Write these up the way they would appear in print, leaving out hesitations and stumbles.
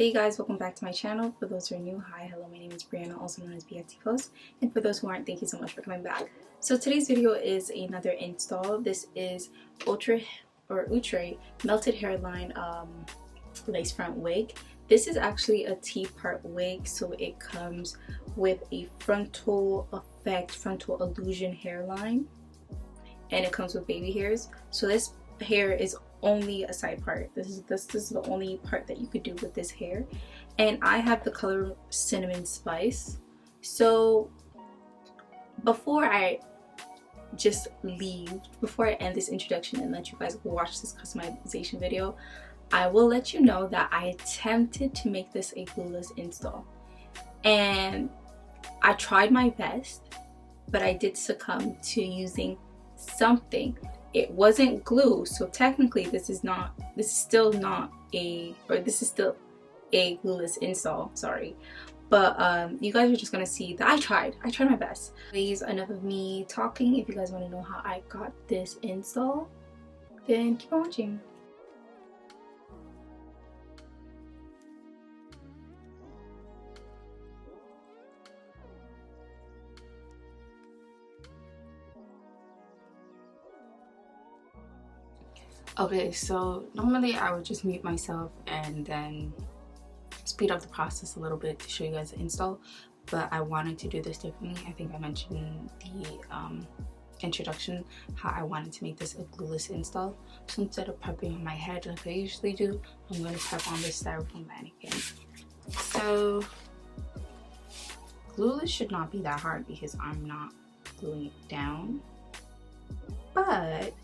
Hey guys, welcome back to my channel. For those who are new, hi, hello, my name is Brianna, also known as BFT Post. And for those who aren't, thank you so much for coming back. So today's video is another install. This is Outre melted hairline lace front wig. This is actually a T-part wig, so it comes with a frontal effect, frontal illusion hairline, and it comes with baby hairs. So this hair is only a side part. This is the only part that you could do with this hair, and I have the color Cinnamon Spice. So before I end this introduction and let you guys watch this customization video, I will let you know that I attempted to make this a glueless install, and I tried my best, but I did succumb to using something. It wasn't glue, so technically this is still a glueless install, sorry. But you guys are just gonna see that I tried my best. Please, enough of me talking. If you guys want to know how I got this install, then keep on watching. Okay, so normally I would just mute myself and then speed up the process a little bit to show you guys the install, but I wanted to do this differently. I think I mentioned in the introduction how I wanted to make this a glueless install. So instead of prepping on my head like I usually do, I'm going to prep on this styrofoam mannequin. So glueless should not be that hard because I'm not gluing it down, but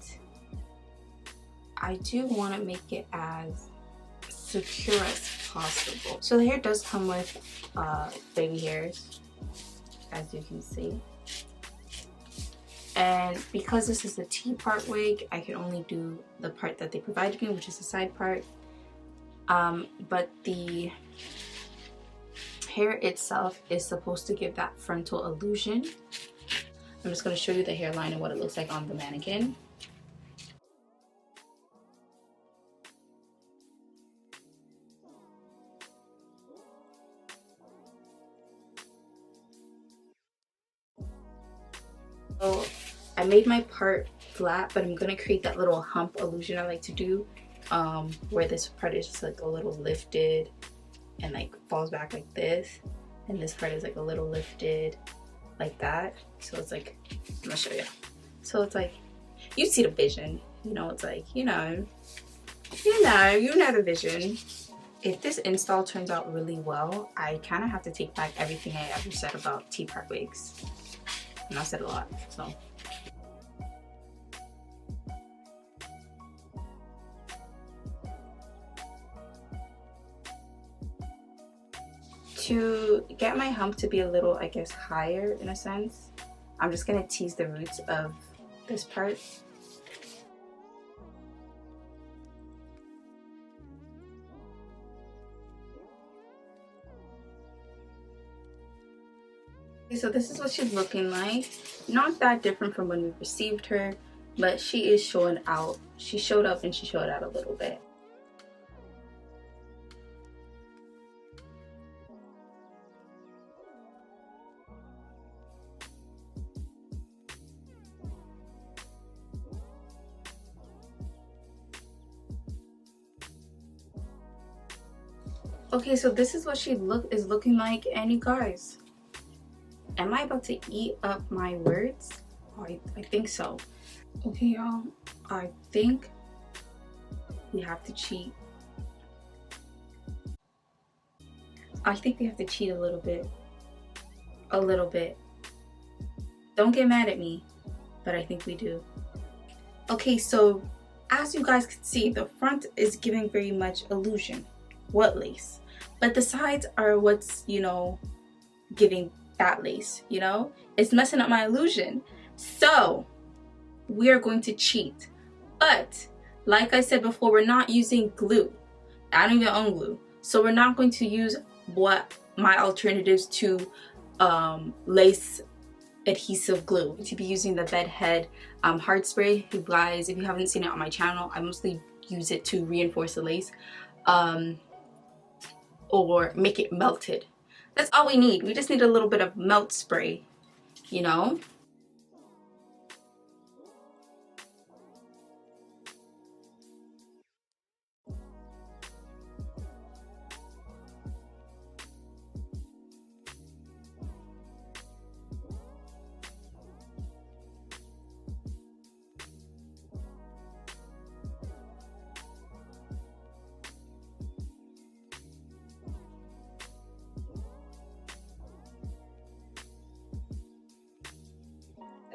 I do want to make it as secure as possible. So the hair does come with baby hairs, as you can see. And because this is a T-part wig, I can only do the part that they provided me, which is the side part. But the hair itself is supposed to give that frontal illusion. I'm just going to show you the hairline and what it looks like on the mannequin. So I made my part flat, but I'm going to create that little hump illusion I like to do, where this part is just like a little lifted and like falls back like this, and this part is like a little lifted like that. So it's like, I'm going to show you. So it's like, you see the vision, you know, it's like, you know the vision. If this install turns out really well, I kind of have to take back everything I ever said about T-part wigs. And I said a lot, so. To get my hump to be a little, I guess, higher in a sense, I'm just gonna tease the roots of this part. So this is what she's looking like. Not that different from when we received her, but she is showing out. She showed up and she showed out a little bit. Okay, so this is what she is looking like, and you guys, am I about to eat up my words? Oh, I think so. Okay, y'all, I think we have to cheat. I think we have to cheat a little bit. A little bit. Don't get mad at me, but I think we do. Okay, so as you guys can see, the front is giving very much illusion. What lace? But the sides are what's, you know, giving that lace, you know? It's messing up my illusion. So we are going to cheat. But like I said before, we're not using glue. I don't even own glue. So we're not going to use what my alternatives to lace adhesive glue. To be using the Bedhead Hairspray. You guys, if you haven't seen it on my channel, I mostly use it to reinforce the lace. or make it melted. That's all we need. We just need a little bit of melt spray, you know?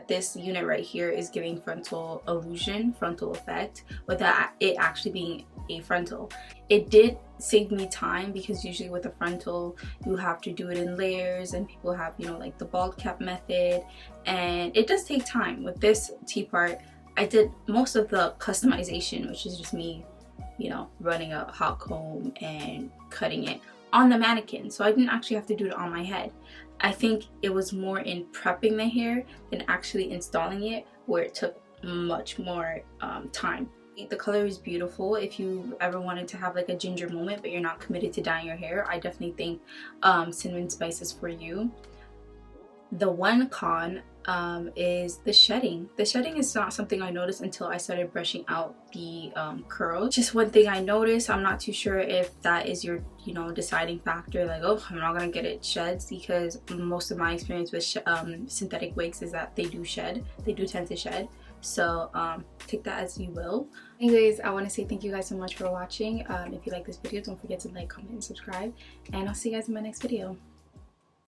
This unit right here is giving frontal illusion, frontal effect, without it actually being a frontal. It did save me time because usually with a frontal you have to do it in layers, and people have, you know, like the bald cap method, and it does take time. With this T-part, I did most of the customization, which is just me, you know, running a hot comb and cutting it on the mannequin, so I didn't actually have to do it on my head. I think it was more in prepping the hair than actually installing it, where it took much more time. The color is beautiful. If you ever wanted to have like a ginger moment but you're not committed to dyeing your hair, I definitely think Cinnamon Spice is for you. The one con is the shedding. The shedding is not something I noticed until I started brushing out the curls. Just one thing I noticed. I'm not too sure if that is your, you know, deciding factor, like, oh, I'm not gonna get it sheds, because most of my experience with synthetic wigs is that they do shed. They do tend to shed. So take that as you will. Anyways, I want to say thank you guys so much for watching. If you like this video, don't forget to like, comment, and subscribe, and I'll see you guys in my next video.